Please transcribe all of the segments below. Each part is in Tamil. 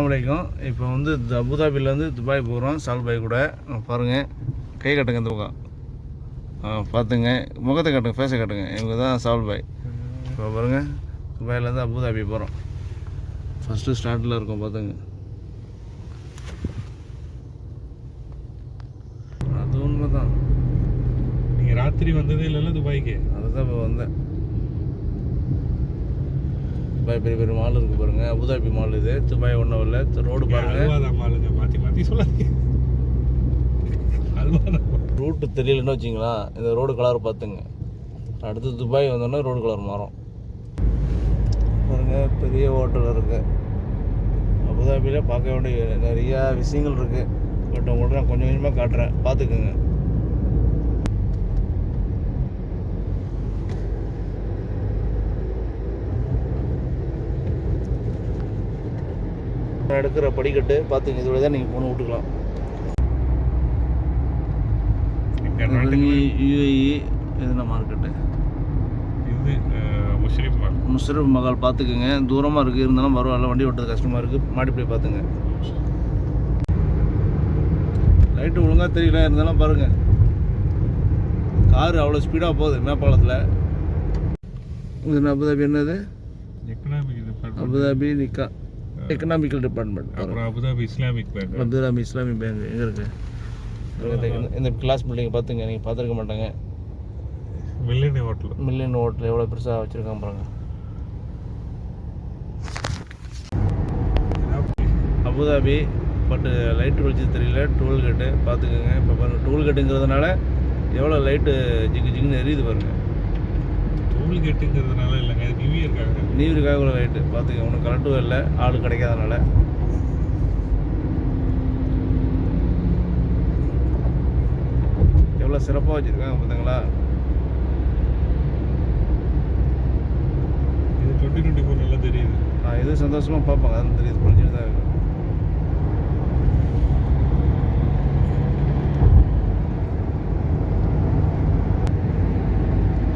வலைக்கும். இப்போ வந்து அபுதாபிலேருந்து துபாய் போகிறோம் சால்பாய் கூட. பாருங்கள், கை கட்டுங்க இந்த பக்கம். பார்த்துங்க, முகத்தை கட்டுங்க, ஃபேஸை கட்டுங்க. இவங்க தான் சால்பாய். இப்போ பாருங்கள், துபாயிலேருந்து அபுதாபி போகிறோம். ஃபஸ்ட்டு ஸ்டார்ட்டில் இருக்கோம் பார்த்துங்க. அது உண்மை தான். நீங்கள் ராத்திரி வந்ததே இல்லைல்ல துபாய்க்கு? அதுதான் இப்போ வந்தேன். துபாய் பெரிய பெரிய மால் இருக்குது பாருங்கள். அபுதாபி மால் இது. துபாய் ஒன்றும் இல்லை. ரோடு பாருங்கள். மாலுங்க, மாற்றி மாற்றி சொல்லாதீங்க. ரூட்டு தெரியலன்னு வச்சிங்களா, இந்த ரோடு கலர் பார்த்துங்க. அடுத்து துபாய் வந்தோன்னா ரோடு கலர் மாறும் பாருங்கள். பெரிய ஹோட்டல் இருக்குது அபுதாபியில். பார்க்க வேண்டிய நிறையா விஷயங்கள் இருக்குது. பட் உங்கள்கிட்ட நான் கொஞ்சம் கொஞ்சமாக காட்டுறேன், பார்த்துக்குங்க. எடுக்கிற படிக்கட்டு பார்த்துங்க. இதோட தான் நீங்கள் போன விட்டுக்கலாம். யுஏஇ எதுனா மார்க்கெட்டு இது முஷ்ரிப் மகால் பார்த்துக்குங்க. தூரமாக இருக்குது, இருந்தாலும் பரவாயில்ல. வண்டி ஓட்டுறது கஷ்டமாக இருக்குது. மாடி போய் பார்த்துங்க. லைட்டு ஒழுங்காக தெரியல, இருந்தாலும் பாருங்கள். காரு அவ்வளோ ஸ்பீடாக போகுது மேப்பாளத்தில். இது அபுதாபி என்னது? அபுதாபி நிக்கா எக்கனாமிக்கல் டிபார்ட்மெண்ட். அப்புறம் Abu Dhabi Islamic bank. Abu Dhabi Islamic bank எங்கே இருக்குது? இந்த கிளாஸ் பில்டிங் பார்த்துங்க. நீங்கள் பார்த்துருக்க மாட்டாங்க. மில்லியன் ஹோட்டல் எவ்வளோ பெருசாக வச்சுருக்காங்க பாருங்க. அபுதாபி. பட்டு லைட்டு வெளிச்சது தெரியல. டோல்கேட்டு பார்த்துக்கோங்க. இப்போ பாருங்கள், டோல்கேட்டுங்கிறதுனால எவ்வளோ லைட்டு ஜிங்கு ஜிங்குன்னு எரியுது பாருங்கள். டோல்கேட்டுங்கிறதுனால இல்லைங்க, நியூ இயர்க்காக இவ்வளோ லைட்டு பார்த்துக்கங்க. ஒன்றும் கரண்ட்டும் இல்லை, ஆள் கிடைக்காதனால. எவ்வளோ சிறப்பாக வச்சுருக்காங்க பார்த்தீங்களா? இது 2024 நல்லா தெரியுது. இது சந்தோஷமாக பார்ப்பாங்க, அதுவும் தெரியுது. குறைஞ்சிட்டு தான் இருக்குது.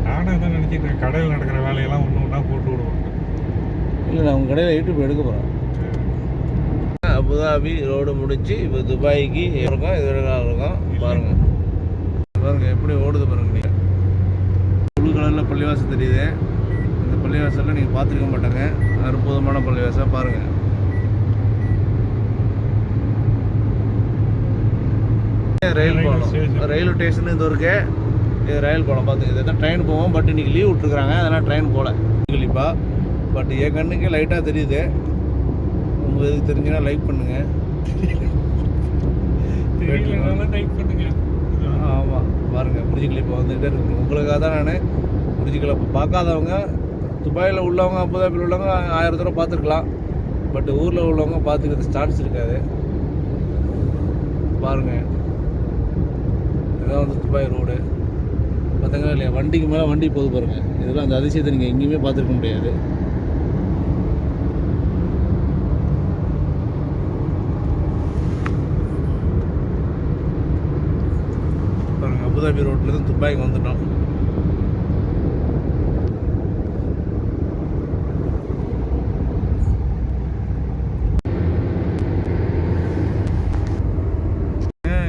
நானும் தான் நினச்சிட்டேன், கடையில் நடக்கிற வேலையெல்லாம் ஒன்று ஒன்றா போட்டு விடுவாங்க. இல்லை, நான் உங்கள் கடையில் யூடியூப் எடுக்க போகிறேன். அபுதாபி ரோடு முடிச்சு இப்போ துபாய்க்கு இருக்கும். இது இருக்கும் பாருங்கள். பாருங்கள் எப்படி ஓடுது பாருங்கள். நீங்கள் ப்ளூ கலரில் பள்ளிவாசல் தெரியுது. இந்த பள்ளிவாசலில் நீங்கள் பார்த்துருக்க மாட்டாங்க. அற்புதமான பள்ளிவாசல் பாருங்கள். ரயில் பாலம், ரயில்வே ஸ்டேஷன் இது இருக்கு. இது ரயில் பாலம் பார்த்துங்க. இது தான் ட்ரெயின் போவோம். பட் இன்றைக்கி லீவ் விட்ருக்குறாங்க, அதனால் ட்ரெயின் போகல கண்டிப்பாக. பட் என் கண்ணுக்கு லைட்டாக தெரியுது. உங்களுக்கு எதுக்கு தெரிஞ்சுன்னா லைக் பண்ணுங்கள். ஆமாம் பாருங்கள், புரிஜ் கிளிப்பை வந்துக்கிட்டே இருக்கு. உங்களுக்காக தான் நான் புரிஜ் கிளிப்பை பார்க்காதவங்க, துபாயில் உள்ளவங்க, அபுதாபியில் உள்ளவங்க 1000 தடவை பார்த்துருக்கலாம். பட் ஊரில் உள்ளவங்க பார்த்துக்கிறது சான்ஸ் இருக்காது. பாருங்கள், இதுதான் வந்து துபாய் ரோடு பார்த்தீங்களா இல்லையா? வண்டிக்கு மேலே வண்டி போகுது பாருங்கள். இதெல்லாம் அந்த அதிசயத்தை நீங்கள் எங்கேயுமே பார்த்துருக்க முடியாது. பாருங்கள், அபுதாபி ரோட்லேருந்து துபாய்க்கு வந்துட்டோம்.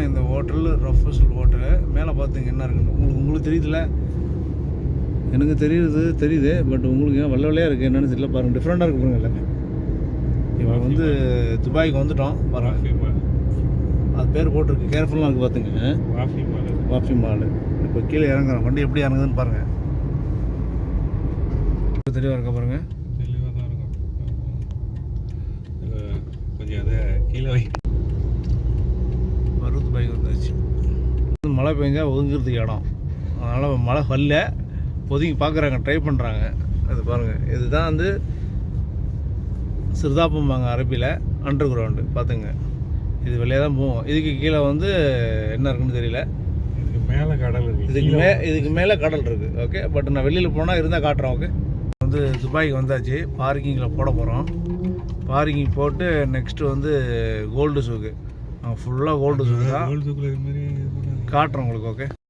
இந்த ஹோட்டல் ரஃபஸ்ல் ஹோட்டலு மேலே பார்த்துங்க என்ன இருக்குன்னு. உங்களுக்கு தெரியுதுல்ல? எனக்கு தெரியுது. பட் உங்களுக்கு ஏன் வெள்ளை வெள்ளையாக இருக்குது என்னென்னு தெரியல. பாருங்கள், டிஃப்ரெண்ட்டாக இருக்குது பாருங்கள் எல்லாமே. இப்போ வந்து துபாய்க்கு வந்துட்டோம் பாருங்கள். அது பேர் போட்டிருக்கு, கேர்ஃபுல்லாக இருக்குது பார்த்துங்க. வாஃபி மால். இப்போ கீழே இறங்குறோம். வண்டி எப்படி இறங்குதுன்னு பாருங்கள். தெளிவாக இருக்கா பாருங்கள். தெளிவாக தான் இருக்கும். கொஞ்சம் அதை கீழே வை. துபாய்க்கு வந்துச்சு. மழை பெஞ்சா ஒதுங்கிறதுக்கு இடம், அதனால் மழை வரல, ஒதுங்கி பார்க்குறாங்க, ட்ரை பண்ணுறாங்க. அது பாருங்கள், இதுதான் வந்து சிறுதாப்பம்பாங்க அரபியில். அண்டர் கிரவுண்டு பார்த்துங்க. இது வெளியே தான் போவோம். இதுக்கு கீழே வந்து என்ன இருக்குன்னு தெரியல. இதுக்கு மேலே கடல் இருக்குது. இதுக்கு மேலே கடல் இருக்குது. ஓகே, பட் நான் வெளியில் போனால் இருந்தால் காட்டுறேன். ஓகே, வந்து துபாய்க்கு வந்தாச்சு. பார்க்கிங்கில் போட போகிறோம். பார்க்கிங் போட்டு நெக்ஸ்ட்டு வந்து கோல்டு சூக்கு. ஃபுல்லாக கோல்டு சூக்கு தான் காட்டுறேன் உங்களுக்கு. ஓகே.